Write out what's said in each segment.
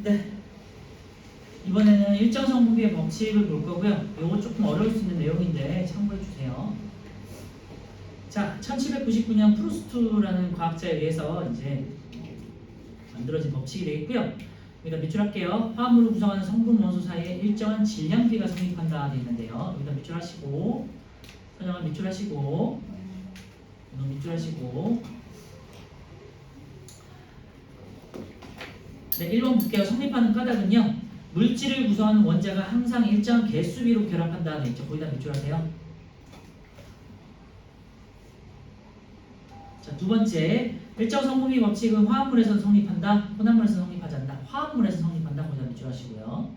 네. 이번에는 일정 성분비의 법칙을 볼 거고요. 이거 조금 어려울 수 있는 내용인데 참고해 주세요. 자, 1799년 프루스트라는 과학자에 의해서 이제 만들어진 법칙이 되겠고요. 여기다 밑줄할게요. 화합물을 구성하는 성분 원소 사이에 일정한 질량비가 성립한다 되어 있는데요. 여기다 밑줄하시고, 선영을 밑줄하시고, 밑줄하시고. 네, 1번 볼게요. 성립하는 까닭은요. 물질을 구성하는 원자가 항상 일정한 개수비로 결합한다 되어 있죠. 거기다 밑줄하세요. 자, 두 번째, 일정 성분비 법칙은 화합물에서 성립한다, 혼합물에서 성립하지 않는다. 화합물에서 성립한다. 거기다 밑줄하시고요.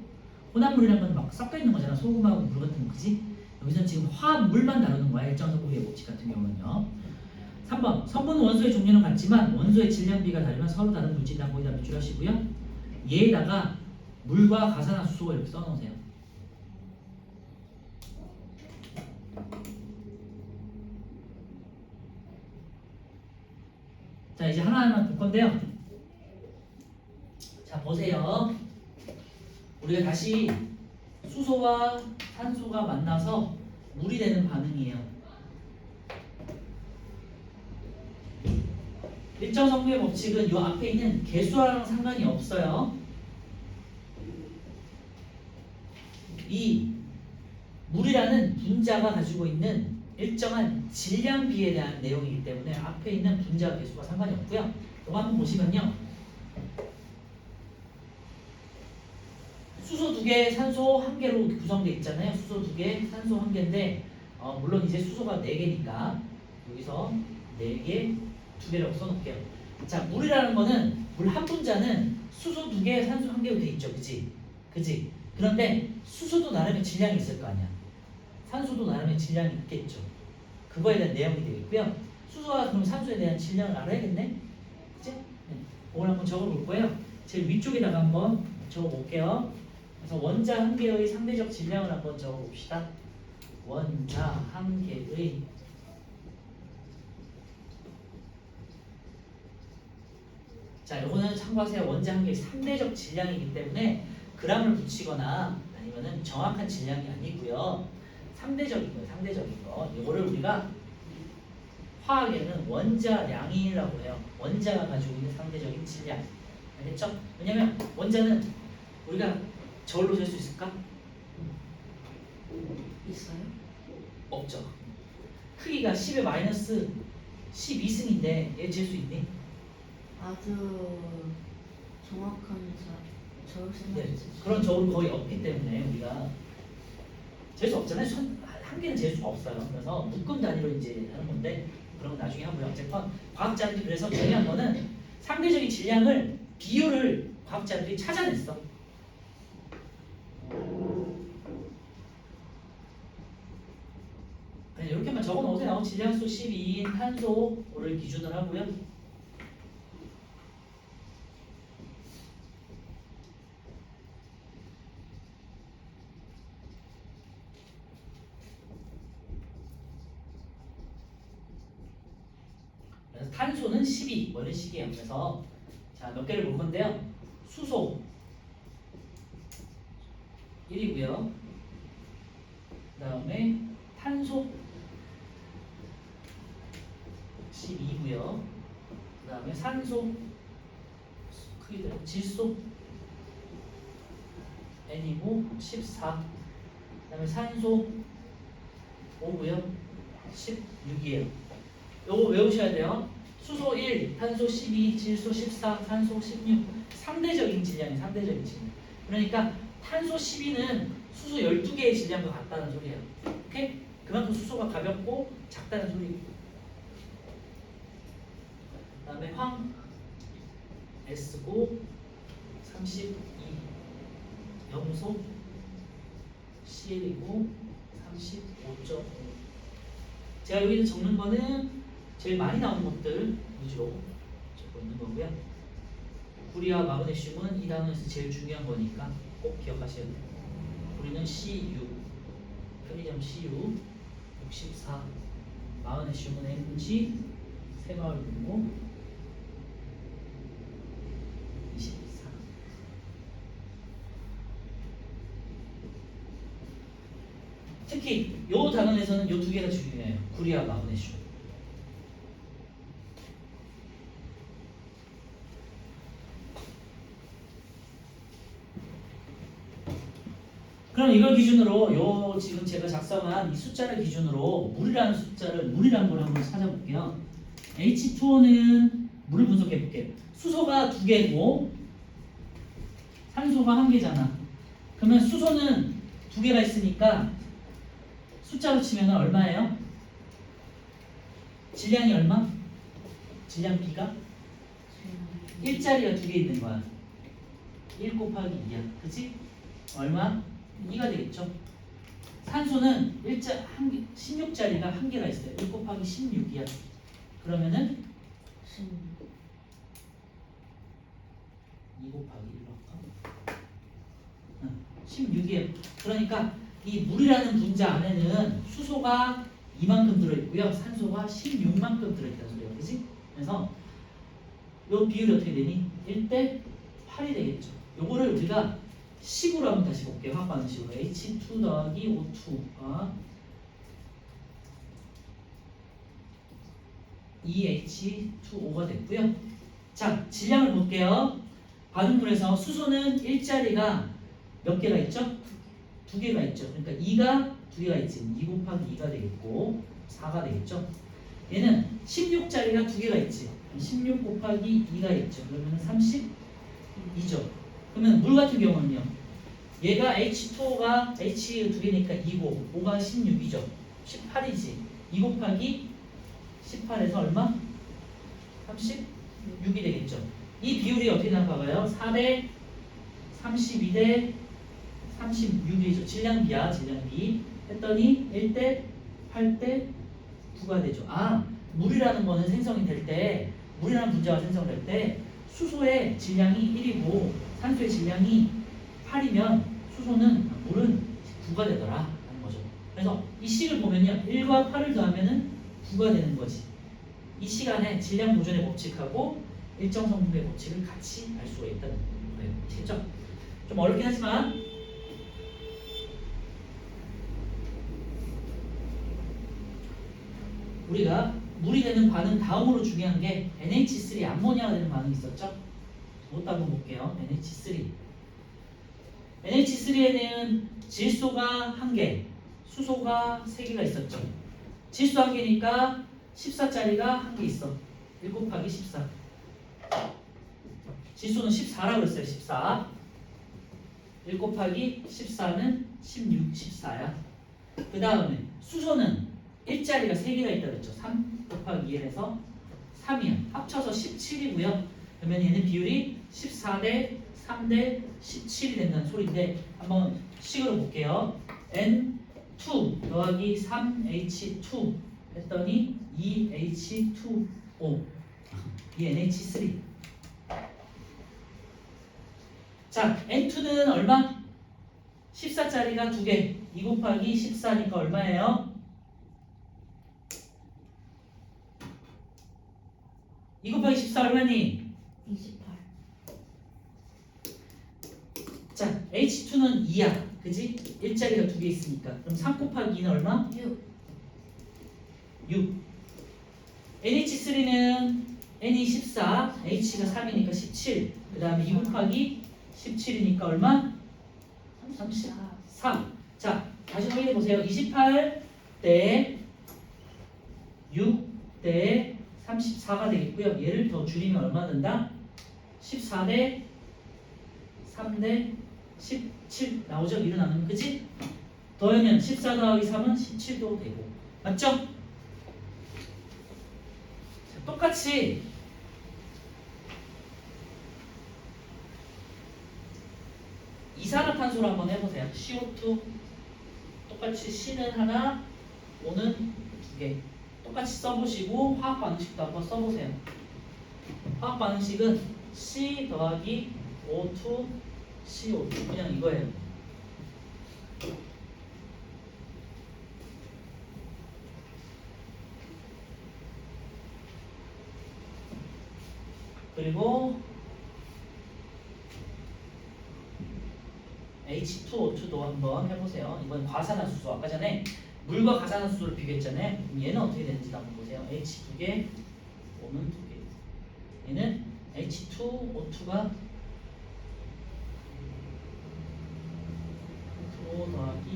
혼합물이란 건 막 섞여 있는 거잖아. 소금하고 물 같은 거, 그지? 여기서는 지금 화합물만 다루는 거야. 일정 성분비 법칙 같은 경우는요. 3번, 성분 원소의 종류는 같지만 원소의 질량비가 다르면 서로 다른 물질이다. 거기다 밑줄하시고요. 얘에다가 물과 가산화수소 이렇게 써놓으세요. 자, 이제 하나하나 볼 건데요. 자, 보세요. 우리가 다시 수소와 산소가 만나서 물이 되는 반응이에요. 일정 성분의 법칙은 이 앞에 있는 개수랑 상관이 없어요. 이 물이라는 분자가 가지고 있는 일정한 질량비에 대한 내용이기 때문에 앞에 있는 분자 개수가 상관이 없고요. 이거 한번 보시면요. 수소 2개, 산소 1개로 구성되어 있잖아요. 수소 2개, 산소 1개인데 물론 이제 수소가 4개니까 여기서 4개, 2개라고 써놓을게요. 자, 물이라는 거는 물 한 분자는 수소 2개, 산소 1개로 되어 있죠. 그치? 그치? 그런데 수소도 나름의 질량이 있을 거 아니야. 산소도 나름의 질량이 있겠죠. 그거에 대한 내용이 되겠고요. 수소와 그럼 산소에 대한 질량을 알아야겠네. 그치? 네. 그걸 한번 적어볼 거예요. 제일 위쪽에다가 한번 적어볼게요. 그래서 원자 한 개의 상대적 질량을 한번 적어봅시다. 원자 한 개의 자, 요거는 참고하세요. 원자 한 개의 상대적 질량이기 때문에 그람을 붙이거나 아니면은 정확한 질량이 아니고요. 상대적인 거예요. 상대적인 거. 이거를 우리가 화학에는 원자량이라고 해요. 원자가 가지고 있는 상대적인 질량. 알겠죠? 왜냐면 원자는 우리가 저울로 잴 수 있을까? 있어요? 없죠. 크기가 10의 마이너스 12승인데 얘 잴 수 있니? 아주 정확한 저울 네. 생각이 그런 저울은 거의 없기 때문에 우리가 잴 수 없잖아요. 한 개는 잴 수가 없어요. 그래서 묶음 단위로 이제 하는 건데 그런 건 나중에 하고요. 어쨌건 과학자들이 그래서 중요한 거는 상대적인 질량을 비율을 과학자들이 찾아냈어. 네, 이렇게만 적어놓으세요. 질량수 12인 탄소를 기준으로 하고요. 그래서 탄소는 12 이런 식이에요. 그래서 자, 몇 개를 볼 건데요. 수소 1이고요. 그 다음에 탄소 12고요. 그 다음에 산소 크기대로 질소 N이고 14. 그 다음에 산소 5고요. 16이에요. 요거 외우셔야 돼요. 수소 1, 탄소 12, 질소 14, 산소 16. 상대적인 질량이 상대적인 질량. 그러니까 탄소 12는 수소 12개의 질량과 같다는 소리예요. 오케이? 그만큼 수소가 가볍고 작다는 소리고. 그 다음에 황 S고 32. 염소 CL이고 35.5. 제가 여기서 적는 거는 제일 많이 나오는 것들 위주로 적고 있는 거고요. 구리와 마그네슘은 이 단원에서 제일 중요한 거니까 꼭 기억하셔야 돼요. 구리는 CU, 편의점 CU 64, 마그네슘은 MG, 새마을금고 24. 요 단원에서는 요 두 개가 중요해요. 구리와 마그네슘. 그럼 이걸 기준으로 요 지금 제가 작성한 이 숫자를 기준으로 물이라는 걸 한번 찾아볼게요. H2O는 물을 분석해 볼게요. 수소가 2개고 산소가 1개잖아. 그러면 수소는 2개가 있으니까 숫자로 치면 얼마예요? 질량이 얼마? 질량 B가 1자리가 2개 있는 거야. 1 곱하기 2야. 그치? 얼마? 2가 되겠죠. 산소는 16자리가 1개가 있어요. 1 곱하기 16이야. 그러면은 2 곱하기 1로 할까? 16이에요. 그러니까 이 물이라는 분자 안에는 수소가 이만큼 들어있고요. 산소가 16만큼 들어있다는 소리야. 그치? 그래서 요 비율이 어떻게 되니? 1대 8이 되겠죠. 요거를 우리가 식으로 한번 다시 볼게요. 화학 반응식으로. H2 더하기 O2가 2H2O가 됐고요. 자, 질량을 볼게요. 바닷물에서 수소는 1자리가 몇 개가 있죠? 2개가 있죠. 그러니까 2가 2개가 있지. 2 곱하기 2가 되겠고 4가 되겠죠. 얘는 16자리가 2개가 있지. 16 곱하기 2가 있죠. 그러면 32죠. 그러면 물 같은 경우는요. 얘가 H2O가 H 2개니까 2고 5가 16이죠. 18이지. 2 곱하기 18에서 얼마? 36이 되겠죠. 이 비율이 어떻게 나봐요 4대 32대 36이죠. 질량비야. 질량비. 했더니 1대 8대 9가 되죠. 아, 물이라는 거는 생성이 될 때, 물이라는 분자가 생성될 때 수소의 질량이 1이고 산소의 질량이 8이면 물은 9가 되더라 라는 거죠. 그래서 이 식을 보면요. 1과 8을 더하면은 9가 되는 거지. 이 시간에 질량 보존의 법칙하고 일정 성분의 법칙을 같이 알 수가 있다는 거예요. 아시겠죠? 좀 어렵긴 하지만 우리가 물이 되는 반응 다음으로 중요한 게 NH3 암모니아가 되는 반응이 있었죠? 그것도 한번 볼게요. NH3에는 질소가 1개, 수소가 3개가 있었죠. 질소 1개니까 14짜리가 1개 있어. 1 곱하기 14. 질소는 14라고 그랬어요. 14. 1 곱하기 14는 16, 14야. 그 다음에 수소는 1자리가 3개가 있다고 했죠. 3 곱하기 1에서 3이야. 합쳐서 17이고요. 그러면 얘는 비율이 14대 3대 17이 된다는 소리인데 한번 식으로 볼게요. N2 더하기 3H2 했더니 2H2O 이 NH3. 자, N2는 얼마? 14짜리가 2개. 2 곱하기 14니까 얼마예요? 2 곱하기 14 얼마니? 28. 자, H2는 2야. 그지? 1자리가 2개 있으니까. 그럼 3 곱하기 2는 얼마? 6. 6. NH3는 N이 14, H가 3이니까 17. 그 다음에 2 곱하기 17이니까 얼마? 33. 자, 다시 확인해 보세요. 28 대 6 대 34가 되겠고요. 얘를 더 줄이면 얼마 된다? 14 대 3 대 17 나오죠? 이로 나누면 그치? 더하면 14 더하기 3은 17도 되고 맞죠? 자, 똑같이 이산화탄소로 한번 해보세요. CO2 똑같이 C는 하나, O는 2개 똑같이 써보시고 화학 반응식도 한번 써보세요. 화학 반응식은 C 더하기 O2 CO2 그냥 이거예요. 그리고 H2O2도 한번 해보세요. 이번 과산화수소 아까 전에 물과 가산화수소를 비교했잖아요. 그럼 얘는 어떻게 되는지 한번 보세요. H 2개, O는 2개. 얘는 H2O2가 2O 더하기 2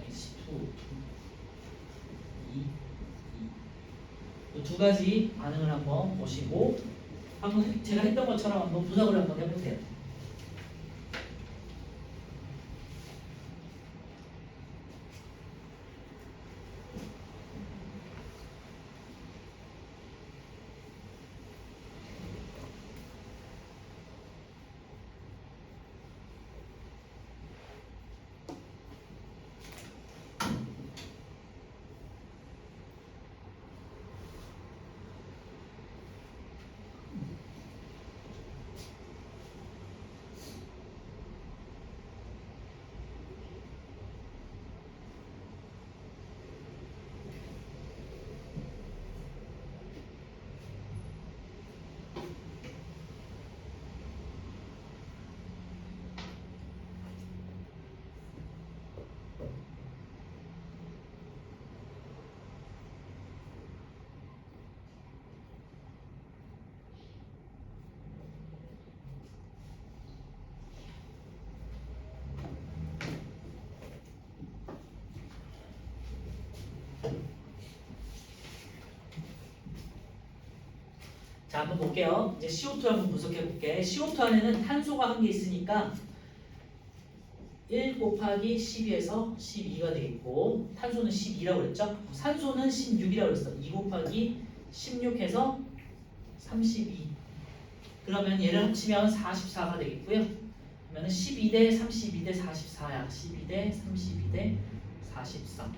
H2O2 2 두 가지 반응을 한번 보시고 한번 제가 했던 것처럼 한번 분석을 한번 해보세요. 자, 한번 볼게요. 이제 CO2 한번 분석해 볼게. CO2 안에는 탄소가 한 개 있으니까 1 곱하기 12에서 12가 되겠고 탄소는 12라고 그랬죠? 산소는 16이라고 그랬어. 2 곱하기 16해서 32. 그러면 얘를 합치면 44가 되겠고요. 그러면 12대 32대 44야. 12대 32대 44.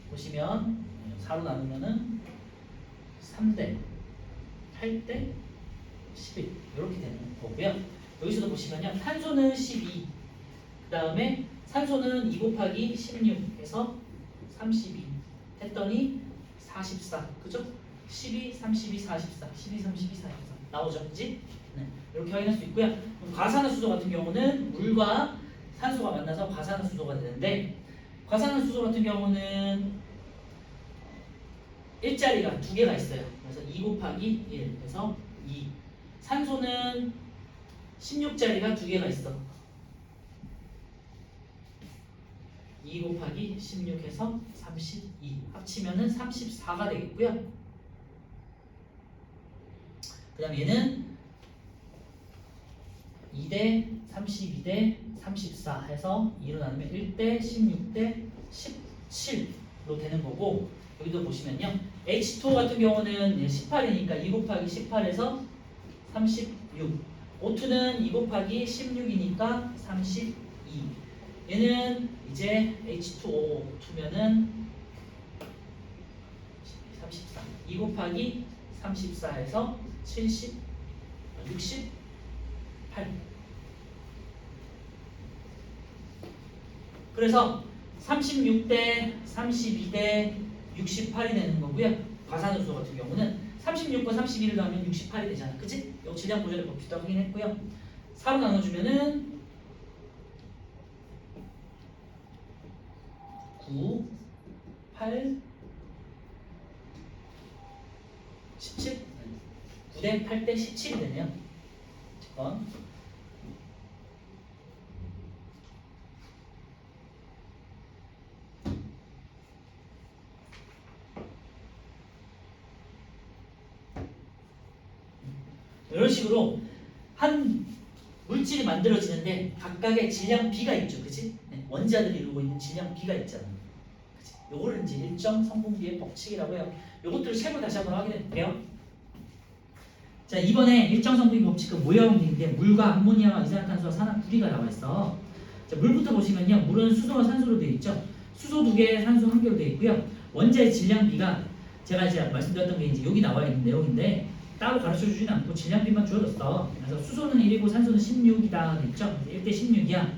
보시면 4로 나누면은 3대 8대 11 이렇게 되는 거고요. 여기서도 보시면요. 탄소는 12, 그 다음에 산소는 2 곱하기 16에서 32 했더니 44, 그죠? 12, 32, 44, 12, 32, 44 나오죠, 그지? 네, 이렇게 확인할 수 있고요. 그럼 과산화수소 같은 경우는 물과 산소가 만나서 과산화수소가 되는데 과산화수소 같은 경우는 일자리가 두 개가 있어요. 그래서 2 곱하기 1 해서 2. 산소는 16자리가 두 개가 있어. 2 곱하기 16 해서 32. 합치면은 34가 되겠고요. 그 다음 얘는 2대 32대 34 해서 2로 나누면 1대 16대 17로 되는 거고 여기도 보시면요. H2O 같은 경우는 18이니까 2 곱하기 18에서 36. O2는 2 곱하기 16이니까 32. 얘는 이제 H2O2면은 34. 2 곱하기 34에서 70, 68. 그래서 36대 32대 68이 되는 거고요. 과산화수소 같은 경우는 36과 31을 더하면 68이 되잖아. 그치? 이 질량 보존의 법칙도 확인했고요. 4로 나눠주면은 9, 8, 17 9대 8대 17이 되네요. 번. 이런 식으로 한 물질이 만들어지는데 각각의 질량 B가 있죠, 그치? 네, 원자들이 이루고 있는 질량 B가 있잖아. 그치? 요거를 이제 일정 성분비의 법칙이라고 해요. 요것들을 세부 다시 한번 확인해 볼게요. 자, 이번에 일정 성분비 법칙은 모형인데 물과 암모니아와 이산화탄소와 산화구리가 나와 있어. 자, 물부터 보시면요, 물은 수소와 산소로 되어 있죠. 수소 2개, 산소 1개로 되어 있고요. 원자의 질량 B가 제가 이제 말씀드렸던 게 이제 여기 나와 있는 내용인데. 따로 가르쳐 주지는 않고 질량비만 주어졌어. 그래서 수소는 1이고 산소는 16이다 됐죠? 1대 16이야.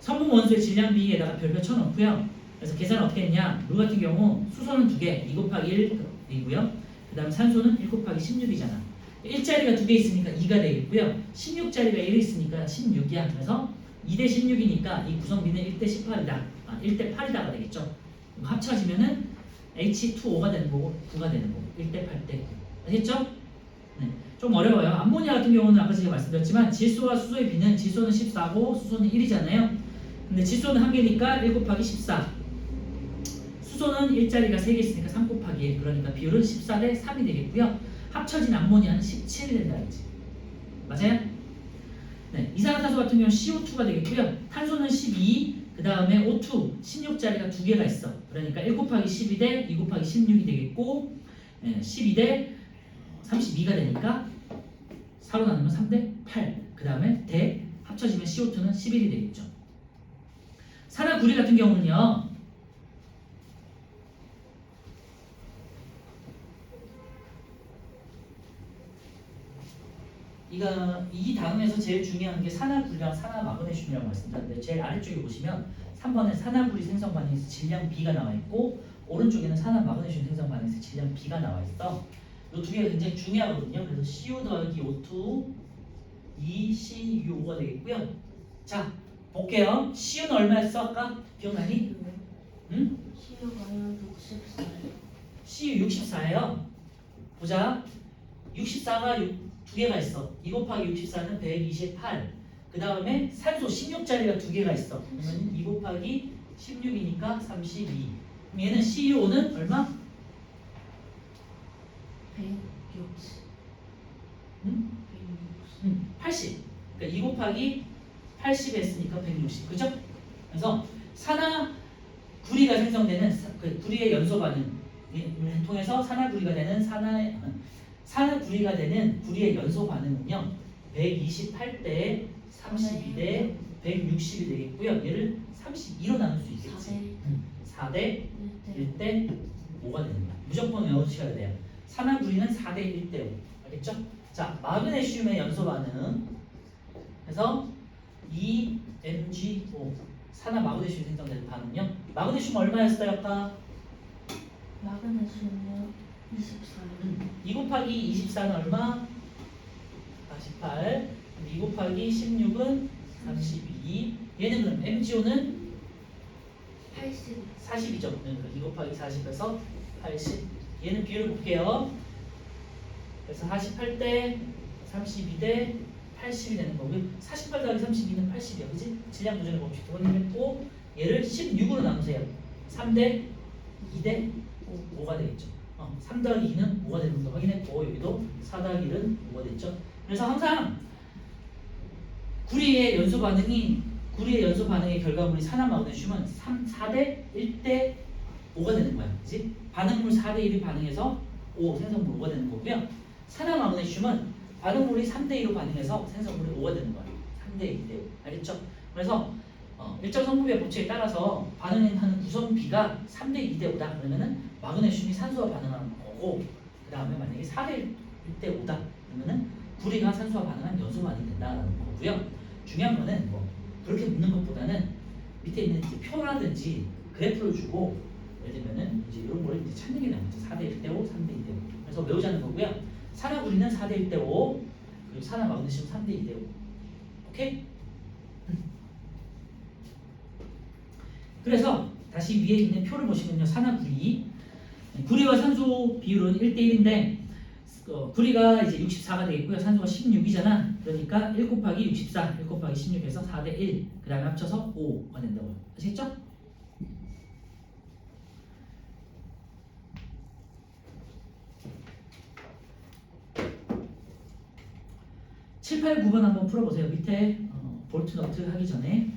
성분 원소의 질량비에다가 별표 쳐놓고요. 그래서 계산을 어떻게 했냐? 물 같은 경우 수소는 2개, 2 곱하기 1이고요. 그 다음 산소는 1 곱하기 16이잖아. 1자리가 2개 있으니까 2가 되겠고요. 16자리가 1이 있으니까 16이야. 그래서 2대 16이니까 이 구성비는 1대 18이다. 1대 8이다가 되겠죠. 합쳐지면은 H2O가 되는 거고 9가 되는 거고 1대 8대 9. 아시겠죠? 네. 좀 어려워요. 암모니아 같은 경우는 아까 제가 말씀드렸지만 질소와 수소의 비는 질소는 14고 수소는 1이잖아요. 근데 질소는 1개니까 1 곱하기 14. 수소는 일자리가 3개 있으니까 3 곱하기 1. 그러니까 비율은 14대 3이 되겠고요. 합쳐진 암모니아는 17이 된다 했지. 맞아요? 네. 이산화탄소 같은 경우는 CO2가 되겠고요. 탄소는 12, 그 다음에 O2, 16자리가 2개가 있어. 그러니까 1 곱하기 12대 2 곱하기 16이 되겠고 12대 32가 되니까 4로 나누면 3대 8. 그 다음에 대 합쳐지면 CO2는 11이 되겠죠. 산화구리 같은 경우는요. 이 다음에서 제일 중요한 게 산화구리랑 산화마그네슘이라고 말씀드렸는데 제일 아래쪽에 보시면 3번에 산화구리 생성 반응에서 질량 B가 나와 있고 오른쪽에는 산화마그네슘 생성 반응에서 질량 B가 나와 있어. 이 두 개가 굉장히 중요하거든요. 그래서 CO 더하기 O2 2CuO가 되겠고요. 자, 볼게요. CU는 얼마였어 아까? 기억나니? 응? CU가요 64요. CU 64예요. 보자. 64가 두 개가 있어. 2 곱하기 64는 128. 그 다음에 산소 16자리가 두 개가 있어. 그러면 2 곱하기 16이니까 32. 그럼 얘는 CuO는 얼마? 160. 응? 80. 그러니까 2 곱하기 80 했으니까 160. 그죠? 그래서 산화구리가 생성되는 그 구리의 연소 반응을 통해서 산화구리가 되는 산화구리가 되는 구리의 연소 반응은요 128대 32대 160이 되겠고요. 얘를 32로 나눌 수 있겠지. 4대 1대 5가 됩니다. 무조건 외우셔야 돼요. 산화구리는 4대 1대 5. 알겠죠? 자, 마그네슘의 연소 반응. 그래서 EMgO 산화 마그네슘이 생성되는 반응요. 마그네슘 얼마였어요 아까? 마그네슘요 24요. 2 곱하기 24는 얼마? 48. 2 곱하기 16은 32. 얘는 그럼 MgO는 80. 40이죠. 그러니까 2 곱하기 40에서 80. 얘는 비율을 볼게요. 그래서 48대 32대 80이 되는 거고요. 48 더하기 32는 80이야. 그지? 질량 도전의 법칙 두 번 했고 얘를 16으로 나누세요. 3대 2대 5가 되겠죠. 3 더하기 2는 5가 되는 거 확인했고 여기도 4 더하기 1은 5가 됐죠. 그래서 항상 구리의 연소 반응의 결과물이 산화마그네슘은 4대 1대 5가 되는 거야. 그지? 반응물 4대 1이 반응해서 5 생성물 5가 되는 거고요. 산화마그네슘은 반응물이 3대 2로 반응해서 생성물이 5가 되는 거야. 3대 2대 5. 알겠죠? 그래서 일정 성분비의 법칙에 따라서 반응하는 구성비가 3대 2대 5다. 그러면은 마그네슘이 산소와 반응하는 거고 그 다음에 만약에 4대 1대 5다. 그러면은 구리가 산소와 반응한 연소 반응이 된다는 거고요. 중요한 거는 뭐 그렇게 묻는 것보다는 밑에 있는 이제 표라든지 그래프를 주고 예를 들면은 이제 이런 걸 이제 찾는 게 나오죠. 4대 1대 5, 3대 2대 5. 그래서 외우자는 거고요. 산화구리는 4대 1대 5, 그리고 산화마그네슘 3대 2대 5. 오케이? 그래서 다시 위에 있는 표를 보시면요. 산화구리. 구리와 산소 비율은 1대 1인데 구리가 이제 64가 되겠고요. 산소가 16이잖아. 그러니까 1 곱하기 64, 1 곱하기 16에서 4대 1. 그 다음에 합쳐서 5가 된다고요. 아시겠죠? (7, 8, 9번) 한번 풀어보세요. 밑에 볼트 너트 하기 전에.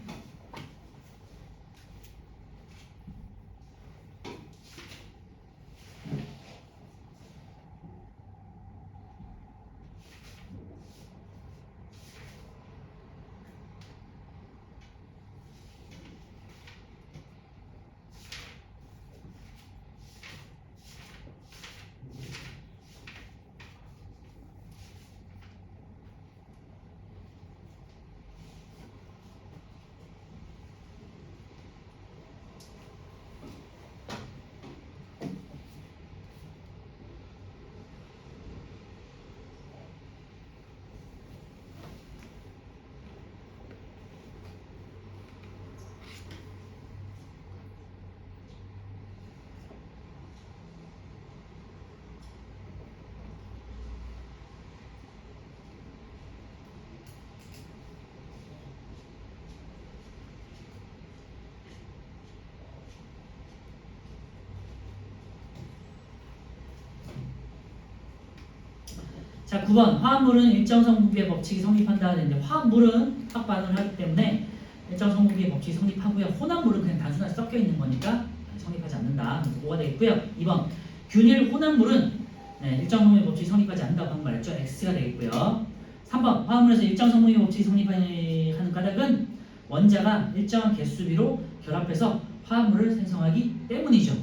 자, 9번 화합물은 일정 성분비의 법칙이 성립한다 하는데 화합물은 화학 반응을 하기 때문에 일정 성분비의 법칙이 성립하고요. 혼합물은 그냥 단순하게 섞여 있는 거니까 성립하지 않는다. 그래서 5가 되겠고요. 2번 균일 혼합물은 일정 성분비의 법칙이 성립하지 않는다고 방금 말했죠. X가 되겠고요. 3번 화합물에서 일정 성분비의 법칙이 성립하는 까닭은 원자가 일정한 개수비로 결합해서 화합물을 생성하기 때문이죠.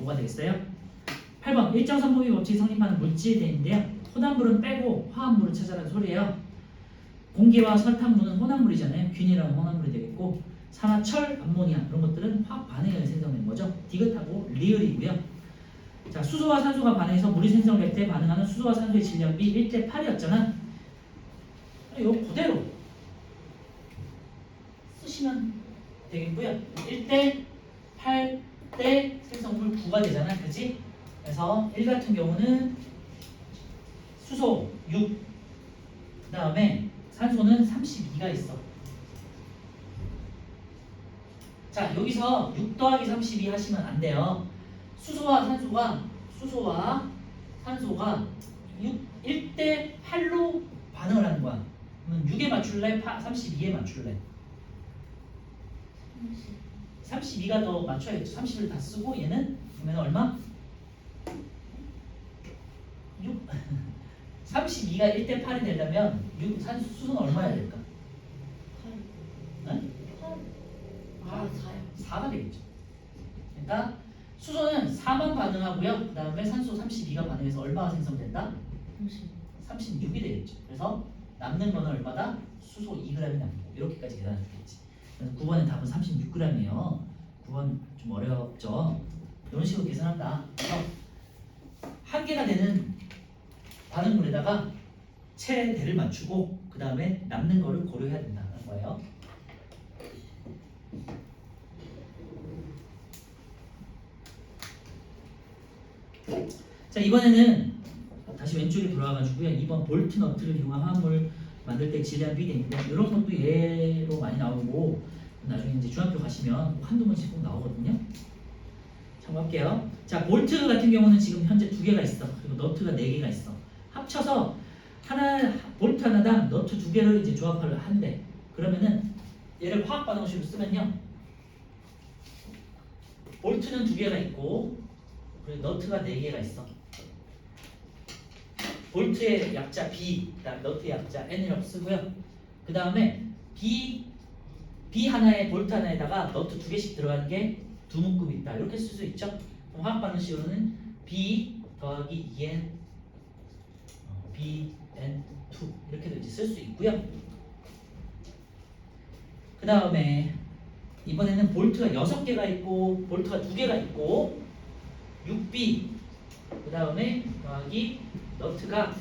5가 되겠어요. 8번 일정 성분비 법칙이 성립하는 물질에 대인데요. 혼합물은 빼고 화합물을 찾아라는 소리예요. 공기와 설탕물은 혼합물이잖아요. 균이라는 혼합물이 되겠고 산화, 철, 암모니아 이런 것들은 화학 반응에 의해 생성된 거죠. 디귿하고 리을이고요. 자, 수소와 산소가 반응해서 물이 생성될 때 반응하는 수소와 산소의 질량비 1대 8이었잖아. 이거 그대로 쓰시면 되겠고요. 1대 8대 생성물 9가 되잖아. 그치? 그래서 1 같은 경우는 수소 6, 그 다음에 산소는 32가 있어. 자, 여기서 6 더하기 32 하시면 안 돼요. 수소와 산소가 1대 8로 반응을 하는 거야. 그러면 6에 맞출래? 32에 맞출래? 32가 더 맞춰야겠죠. 30을 다 쓰고 얘는 그러면 얼마? 6 32가 1대 8이 되려면 수소는 얼마야 될까? 8. 네? 8. 4요. 4가 되겠죠. 그러니까 수소는 4만 반응하고요. 그 다음에 산소 32가 반응해서 얼마가 생성된다? 36이 되겠죠. 그래서 남는 거는 얼마다? 수소 2g이 남고 이렇게까지 계산할 수 있겠지. 그래서 9번의 답은 36g이에요. 9번 좀 어렵죠. 이런 식으로 계산한다. 그래서 한 개가 되는 반응물에다가 최대를 맞추고 그 다음에 남는 거를 고려해야 된다는 거예요. 자, 이번에는 다시 왼쪽에 돌아와가지고요. 2번 볼트 너트를 이용한 화합물 만들 때 질량비 되는데 이런 것도 예로 많이 나오고 나중에 이제 중학교 가시면 한두 번씩 꼭 나오거든요. 참고할게요. 자, 볼트 같은 경우는 지금 현재 2개가 있어. 그리고 너트가 4개가 있어. 합쳐서 볼트 하나당 너트 2개를 이제 조합을 한대. 그러면은 얘를 화학 반응식으로 쓰면요. 볼트는 2개가 있고 그리고 너트가 4개가 있어. 볼트의 약자 B, 그다음 너트의 약자 N이라고 쓰고요. 그 다음에 B 하나에 볼트 하나에다가 너트 2개씩 들어가는 게 두 묶음이 있다. 이렇게 쓸 수 있죠. 그럼 화학 반응식으로는 B 더하기 2N BN2 이렇게도 이제 쓸 수 있고요. 그 다음에 이번에는 볼트가 6개가 있고 볼트가 2개가 있고 6B 그 다음에 더하기 너트가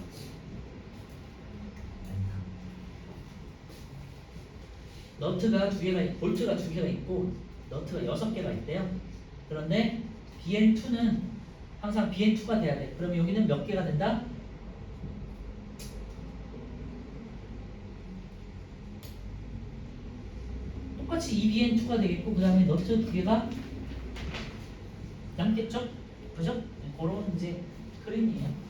볼트가 2개가 있고 너트가 6개가 있대요. 그런데 BN2는 항상 BN2가 돼야 돼. 그러면 여기는 몇 개가 된다? 똑같이 2BN2가 되겠고 그 다음에 너트 2개가 남겠죠? 그죠? 그런 이제 그림이에요.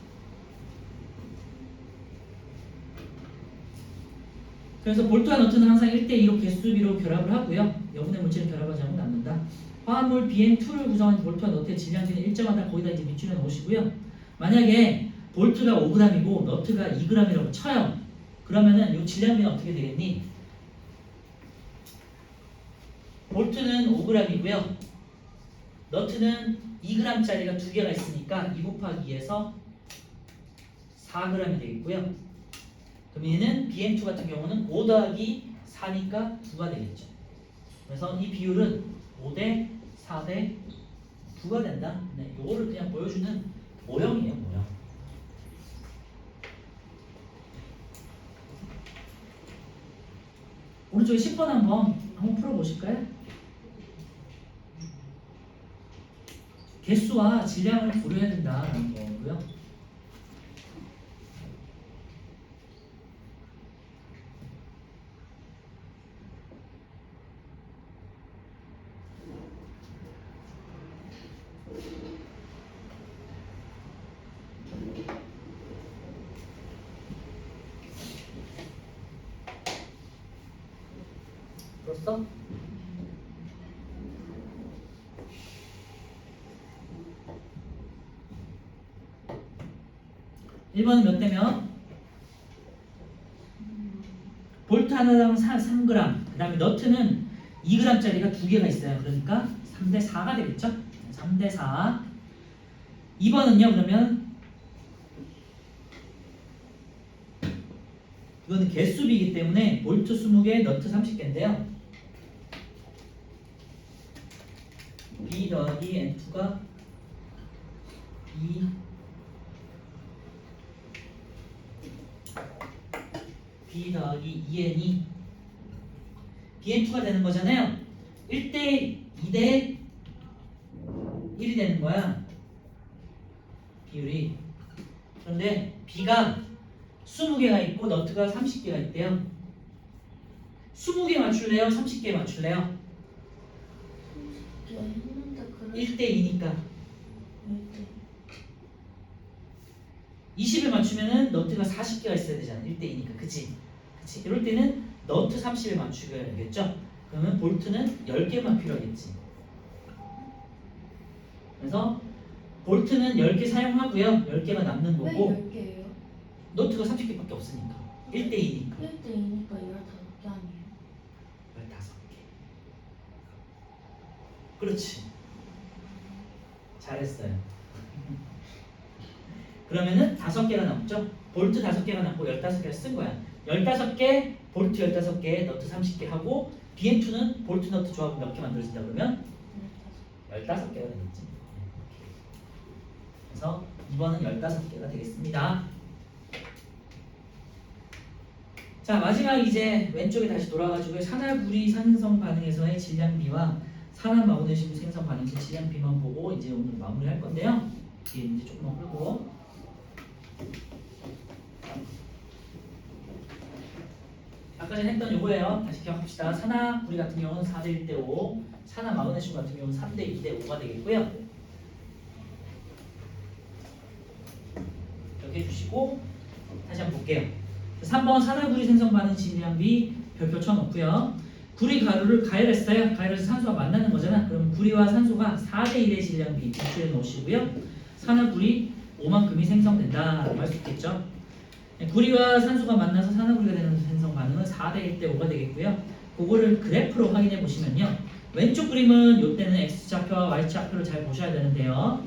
그래서 볼트와 너트는 항상 1대2로 개수비로 결합을 하고요. 여분의 물질을 결합하지 않고 남는다. 화합물 BN2를 구성한 볼트와 너트의 질량비는 일정하다. 거기다 이제 밑줄에 놓으시고요. 만약에 볼트가 5g이고 너트가 2g이라고 쳐요. 그러면은 이 질량비는 어떻게 되겠니? 볼트는 5g이고요. 너트는 2g짜리가 2개가 있으니까 2 곱하기 2에서 4g이 되겠고요. 그럼 얘는 BN2 같은 경우는 5 더하기 4니까 9가 되겠죠. 그래서 이 비율은 5대 4대 9가 된다. 네, 이거를 그냥 보여주는 모형이에요, 모형. 오른쪽에 10번 한번 풀어보실까요? 개수와 질량을 고려해야 된다는 거고요. 풀었어? 1번은 몇 대면? 볼트 하나당 3g, 그 다음에 너트는 2g짜리가 두 개가 있어요. 그러니까 3대 4가 되겠죠? 3대 4. 2번은요, 그러면 이거는 개수비이기 때문에 볼트 20개, 너트 30개인데요. B 더하기 N2가 2 B 더하기 2N이 BN2가 되는 거잖아요. 1대 2대 1이 되는 거야. 비율이. 그런데 B가 20개가 있고 너트가 30개가 있대요. 20개 맞출래요? 30개 맞출래요? 했는데 그래. 1대 2니까 1대 20을 맞추면은 너트가 40개가 있어야 되잖아. 1대 2니까. 그치? 그치? 이럴 때는 너트 30을 맞추겠죠? 그러면 볼트는 10개만 필요하겠지. 그래서 볼트는 10개 사용하고요. 10개가 남는 왜 거고 10개예요? 너트가 30개밖에 없으니까. 1대 2니까. 1대 2니까 15개 아니에요? 15개. 그렇지. 잘했어요. 그러면은 5개가 남죠? 볼트 5개가 남고 15개를 쓴 거야. 15개, 볼트 15개, 너트 30개 하고 BN2는 볼트 너트 조합을 몇 개 만들어진다 그러면 15개가 되겠지. 그래서 2번은 15개가 되겠습니다. 자, 마지막 이제 왼쪽에 다시 돌아가지고 산화구리 산성 반응에서의 질량비와 산화 마그네슘 생성 반응에서 질량비만 보고 이제 오늘 마무리할 건데요. 뒤에 문제 조금만 풀고 아까 전에 했던 요거예요. 다시 기억합시다. 산화구리 같은 경우는 4대 1대 5, 산화 마그네슘 같은 경우는 3대 2대 5가 되겠고요. 이렇게 해주시고 다시 한번 볼게요. 3번 산화구리 생성 반응 질량비 별표 쳐놓고요. 구리 가루를 가열했어요. 가열해서 산소가 만나는 거잖아. 그럼 구리와 산소가 4대 1의 질량비 비출해 놓으시고요. 산화구리 5만큼이 생성된다라고 할 수 있겠죠. 구리와 산소가 만나서 산화구리가 되는 생성 반응은 4대 1대 5가 되겠고요. 그거를 그래프로 확인해 보시면요. 왼쪽 그림은 이때는 X좌표와 Y좌표를 잘 보셔야 되는데요.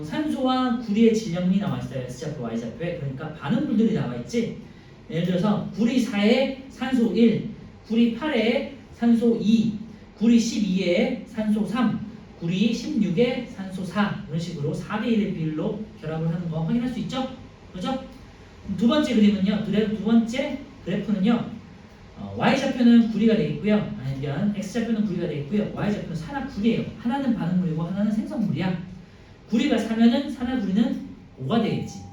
산소와 구리의 질량이 나와 있어요. S좌표, Y좌표에. 그러니까 반응물들이 나와 있지. 예를 들어서 구리 4에 산소 1, 구리 8에 산소 2, 구리 12에 산소 3, 구리 16에 산소 4 이런 식으로 4대 1의 비율로 결합을 하는 거 확인할 수 있죠? 그죠? 두 번째 그림은요. 두 번째 그래프는요. Y좌표는 구리가 되겠고요. 아니면 X좌표는 구리가 되겠고요. Y좌표는 산화구리예요. 하나는 반응물이고 하나는 생성물이야. 구리가 4면은 산화구리는 5가 되겠지.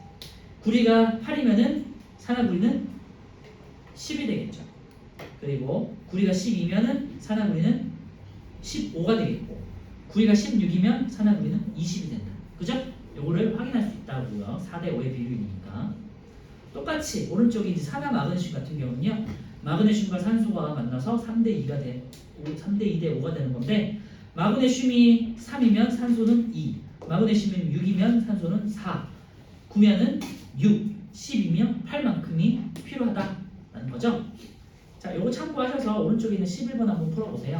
구리가 8이면은 산화구리는 10이 되겠죠. 그리고 구리가 12면은 산화구리는 15가 되겠고, 구리가 16이면 산화구리는 20이 된다. 그죠? 요거를 확인할 수 있다고요. 4대 5의 비율이니까. 똑같이 오른쪽에 이제 산화 마그네슘 같은 경우는요. 마그네슘과 산소가 만나서 3대 2가 3대 2대 5가 되는 건데, 마그네슘이 3이면 산소는 2, 마그네슘이 6이면 산소는 4, 9면은 6, 10이면 8만큼이 필요하다라는 거죠. 자, 요거 참고하셔서 오른쪽에 있는 11번 한번 풀어보세요.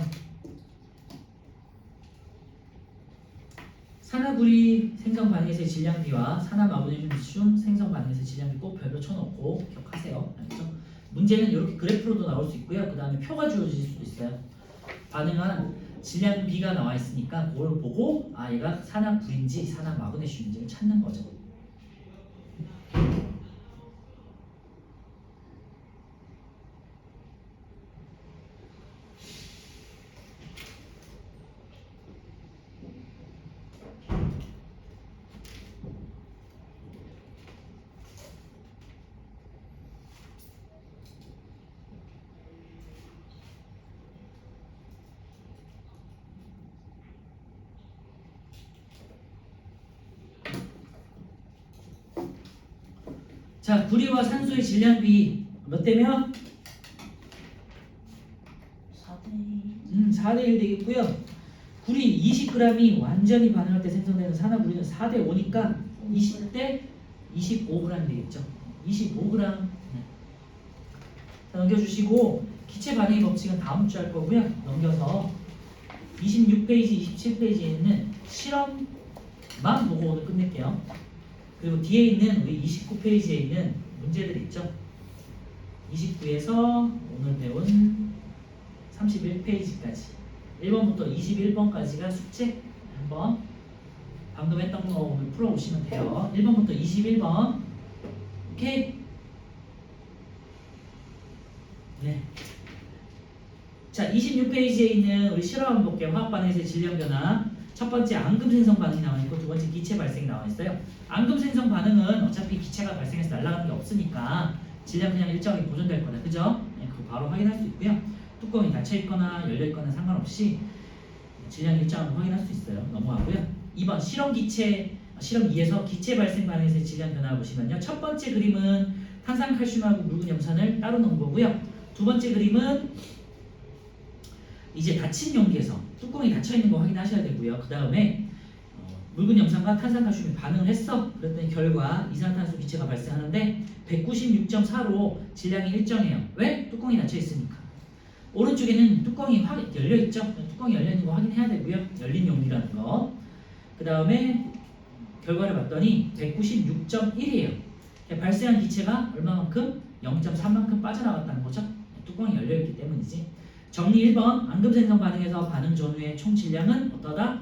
산화구리 생성 반응에서의 질량비와 산화 마그네슘 생성 반응에서의 질량비 꼭 별표 쳐놓고 기억하세요. 알겠죠? 문제는 이렇게 그래프로도 나올 수 있고요. 그 다음에 표가 주어질 수도 있어요. 반응한 질량비가 나와 있으니까 그걸 보고 아 얘가 산화구리인지 산화 마그네슘인지를 찾는 거죠. 자, 구리와 산소의 질량비 몇 대면? 4 4대1 되겠고요. 구리 20g이 완전히 반응할 때 생성되는 산화구리는 4대5니까 20대 25g 되겠죠. 25g. 자, 넘겨주시고 기체 반응의 법칙은 다음 주 할 거고요. 넘겨서 26페이지, 27페이지에 있는 실험만 보고 오늘 끝낼게요. 그리고 뒤에 있는 우리 29페이지에 있는 문제들 있죠. 29에서 오늘 배운 31페이지까지 1번부터 21번까지가 숙제 한번 방금 했던 거 오늘 풀어오시면 돼요. 1번부터 21번. 오케이? 네. 자, 26페이지에 있는 우리 실험 한번 볼게요. 화학 반응에서의 질량 변화. 첫 번째 앙금 생성 반응이 나와 있고 두 번째 기체 발생이 나와 있어요. 앙금 생성 반응은 어차피 기체가 발생해서 날아가는 게 없으니까 질량 그냥 일정하게 보존될 거다. 그죠? 네, 그거 바로 확인할 수 있고요. 뚜껑이 닫혀 있거나 열려 있거나 상관없이 질량 일정하게 확인할 수 있어요. 넘어가고요. 2번 실험 2에서 기체 발생 반응에서의 질량 변화 보시면요. 첫 번째 그림은 탄산칼슘하고 묽은 염산을 따로 넣은 거고요. 두 번째 그림은 이제 닫힌 용기에서 뚜껑이 닫혀 있는 거 확인하셔야 되고요. 그 다음에 묽은 염산과 탄산칼슘이 반응을 했어. 그랬더니 결과 이산화탄소 기체가 발생하는데 196.4로 질량이 일정해요. 왜? 뚜껑이 닫혀 있으니까. 오른쪽에는 뚜껑이 열려 있죠. 뚜껑이 열려 있는 거 확인해야 되고요. 열린 용기라는 거. 그 다음에 결과를 봤더니 196.1이에요. 발생한 기체가 얼마만큼? 0.3만큼 빠져나갔다는 거죠. 뚜껑이 열려 있기 때문이지. 정리 1번. 앙금 생성 반응에서 반응 전후의 총 질량은 어떠다?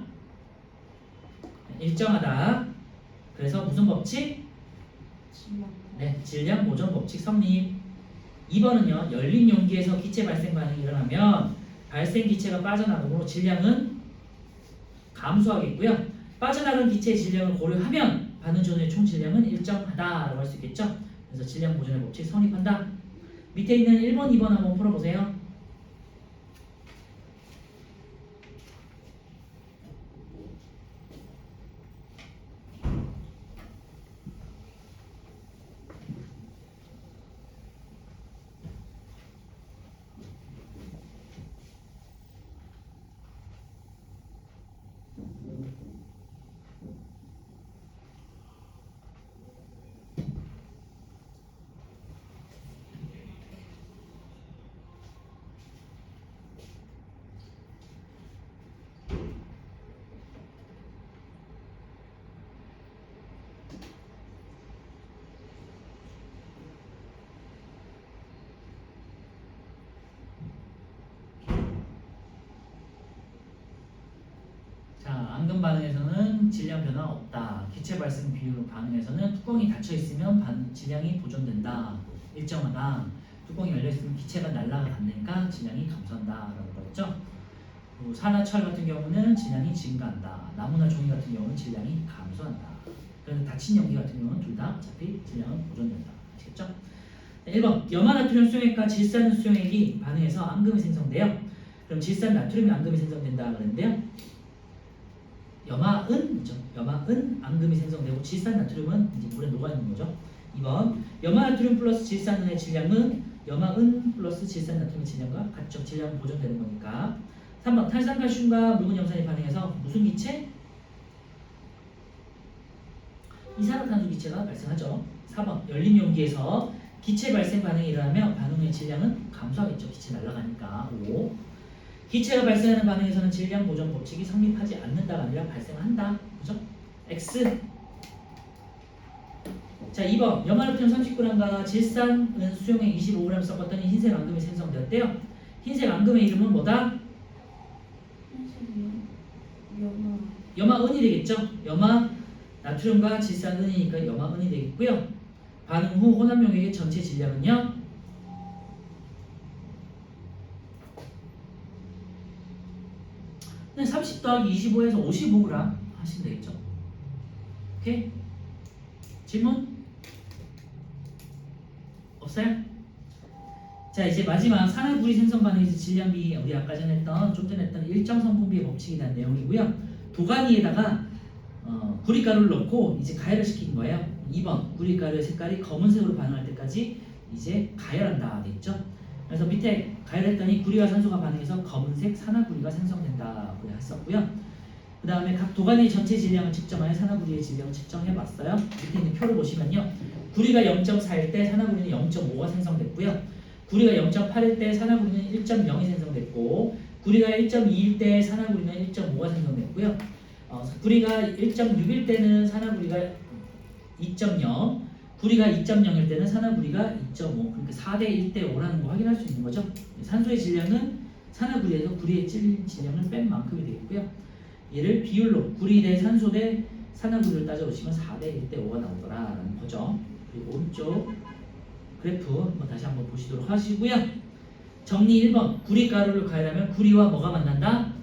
일정하다. 그래서 무슨 법칙? 네, 질량 보존 법칙 성립. 2번은요. 열린 용기에서 기체 발생 반응이 일어나면 발생 기체가 빠져나가므로 질량은 감소하겠고요. 빠져나간 기체의 질량을 고려하면 반응 전후의 총 질량은 일정하다라고 할 수 있겠죠. 그래서 질량 보존의 법칙 성립한다. 밑에 있는 1번, 2번 한번 풀어보세요. 앙금 반응에서는 질량 변화 없다. 기체 발생 비율 반응에서는 뚜껑이 닫혀 있으면 질량이 보존된다. 일정하다. 뚜껑이 열려 있으면 기체가 날아가니까 질량이 감소한다라고 그랬죠. 산화철 같은 경우는 질량이 증가한다. 나무나 종이 같은 경우는 질량이 감소한다. 그래서 닫힌 용기 같은 경우는 둘 다 어차피 질량은 보존된다. 아시겠죠? 1번 염화나트륨 수용액과 질산 수용액이 반응해서 앙금이 생성돼요. 그럼 질산 나트륨이 앙금이 생성된다 그랬는데요. 염화은이죠. 염화은 앙금이 생성되고 질산 나트륨은 이제 물에 녹아 있는 거죠. 2번 염화나트륨 플러스 질산은의 질량은 염화은 플러스 질산 나트륨의 질량과 같죠. 질량은 보존되는 거니까. 3번 탄산칼슘과 묽은 염산이 반응해서 무슨 기체? 이산화탄소 기체가 발생하죠. 4번 열린 용기에서 기체 발생 반응이 일어나면 반응의 질량은 감소하겠죠. 기체 날아가니까. 5. 기체가 발생하는 반응에서는 질량 보존 법칙이 성립하지 않는다가 아니라 발생한다. 그죠? X. 자, 2번 염화나트륨 30g과 질산은 수용액 25g 섞었더니 흰색 앙금이 생성되었대요. 흰색 앙금의 이름은 뭐다? 염화은이 되겠죠. 염화 나트륨과 질산은이니까 염화은이 되겠고요. 반응 후 혼합 용액의 전체 질량은요. 네, 30 더하기 25에서 55g 하시면 되겠죠. 오케이? 질문? 없어요? 자, 이제 마지막 산화구리 생성 반응에서 질량비 우리 아까 전에 했던 좀 전에 했던 일정 성분비의 법칙에 대한 내용이고요. 도가니에다가 구리가루를 넣고 이제 가열을 시킨 거예요. 2번 구리가루의 색깔이 검은색으로 반응할 때까지 이제 가열한다 됐죠. 그래서 밑에 가열했더니 구리와 산소가 반응해서 검은색 산화구리가 생성된다고 했었고요. 그 다음에 각 도가니 전체 질량을 측정하여 산화구리의 질량을 측정해봤어요. 밑에 있는 표를 보시면요. 구리가 0.4일 때 산화구리는 0.5가 생성됐고요. 구리가 0.8일 때 산화구리는 1.0이 생성됐고, 구리가 1.2일 때 산화구리는 1.5가 생성됐고요. 구리가 1.6일 때는 산화구리가 2.0, 구리가 2.0일 때는 산화구리가 2.5, 그러니까 4대 1대 5라는 거 확인할 수 있는 거죠. 산소의 질량은 산화구리에서 구리의 질량을 뺀 만큼이 되겠고요. 얘를 비율로 구리 대 산소 대 산화구리를 따져보시면 4대 1대 5가 나오더라라는 거죠. 그리고 오른쪽 그래프 다시 한번 보시도록 하시고요. 정리 1번, 구리가루를 가열하면 구리와 뭐가 만난다?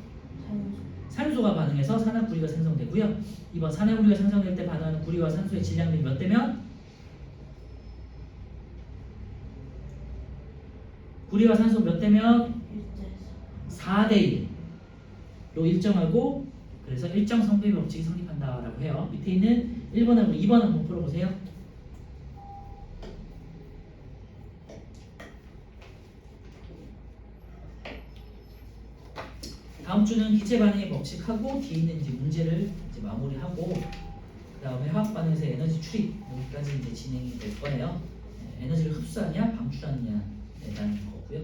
산소가 반응해서 산화구리가 생성되고요. 2번, 산화구리가 생성될 때 반응하는 구리와 산소의 질량들이 몇 대면? 구리와 산소 몇 대면? 4대 1로 일정하고, 그래서 일정 성비의 법칙이 성립한다라고 해요. 밑에 있는 1번하고 2번 한번 풀어보세요. 다음 주는 기체 반응의 법칙하고 뒤에 있는 이제 문제를 이제 마무리하고, 그 다음에 화학 반응에서 에너지 출입 여기까지 이제 진행이 될 거예요. 에너지를 흡수하냐 방출하느냐에 대한 거고요.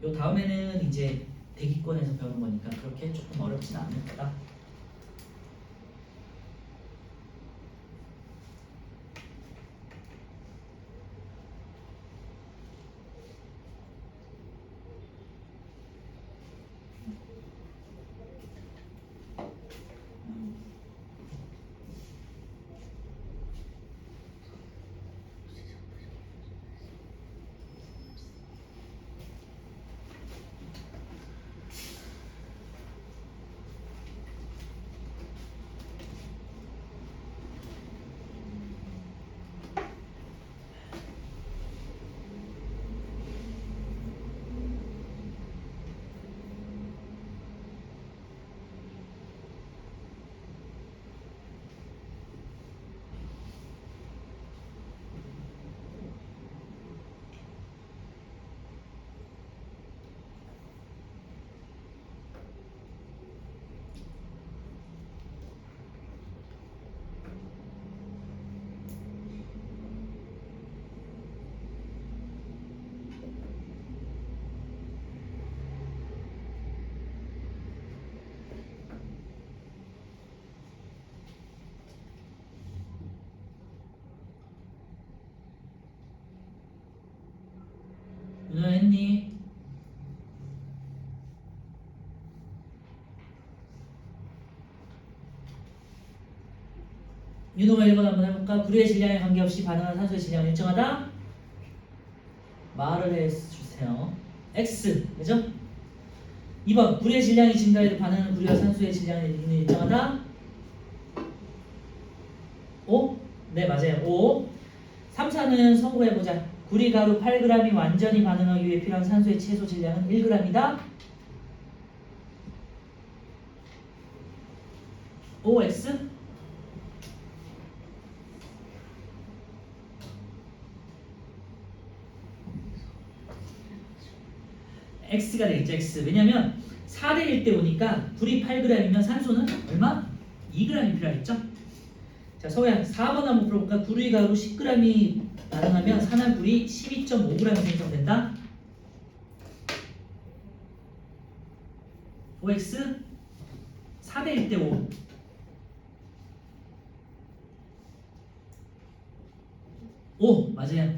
요 다음에는 이제 대기권에서 배우는 거니까 그렇게 조금 어렵지는 않을 거다. 누나 했니? 윤호가 1번 한번 해볼까? 구리의 질량에 관계없이 반응하는 산소의 질량은 일정하다? 말을 해주세요. X, 그죠? 2번, 구리의 질량이 증가해도 반응하는 구리와 산소의 질량은 일정하다? O? 네, 맞아요. O. 3, 4는 성구해보자. 구리 가루 8g이 완전히 반응하기 위해 필요한 산소의 최소 질량은 1g이다? OX? X가 되겠죠, X. 왜냐면 4대 1대 5니까 불이 8g이면 산소는 얼마? 2g이 필요하겠죠? 자, 서우야 4번 한번 풀어볼까? 구리 가루 10g이 반응하면 산화구리 12.5g이 생성된다. OX 4대 1대 5. 오, 맞아요.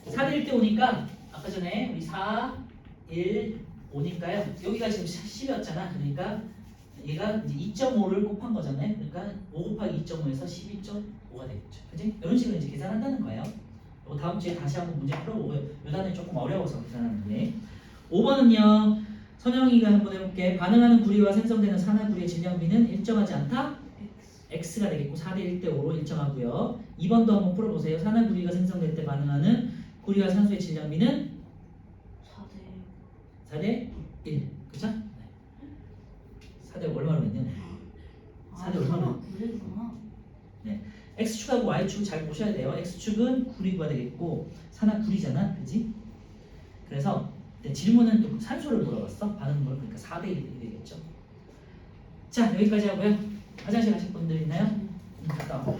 4대 1대 5니까 아까 전에 우리 4, 1, 5니까요. 여기가 지금 10이었잖아. 그러니까 얘가 이제 2.5를 곱한 거잖아요. 그러니까 5 곱하기 2.5에서 12.5가 되겠죠. 그지? 이런 식으로 이제 계산한다는 거예요. 다음 주에 다시 한번 문제 풀어보고요. 요 단위 조금 어려워서 계산하는 게. 5번은요. 선영이가 한번 해볼게. 반응하는 구리와 생성되는 산화구리의 질량비는 일정하지 않다? X가 되겠고 4대 1대 5로 일정하고요. 2번도 한번 풀어보세요. 산화구리가 생성될 때 반응하는 구리와 산소의 질량비는 4대 1. 그쵸? 네. 4대 얼마로 했냐? 4대 얼마로? 구리구나. 네. x축하고 y축을 잘 보셔야 돼요. x축은 9를 구해야 되겠고 산화 9이잖아, 그지? 그래서 질문은 또 산소를 물어봤어. 반응 물 그러니까 4대 1이 되겠죠. 자, 여기까지 하고요. 화장실 가실 분들 있나요? 갔다 와.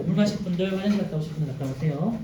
물 마실 분들, 화장실 갔다 오실 분들 갔다 오세요.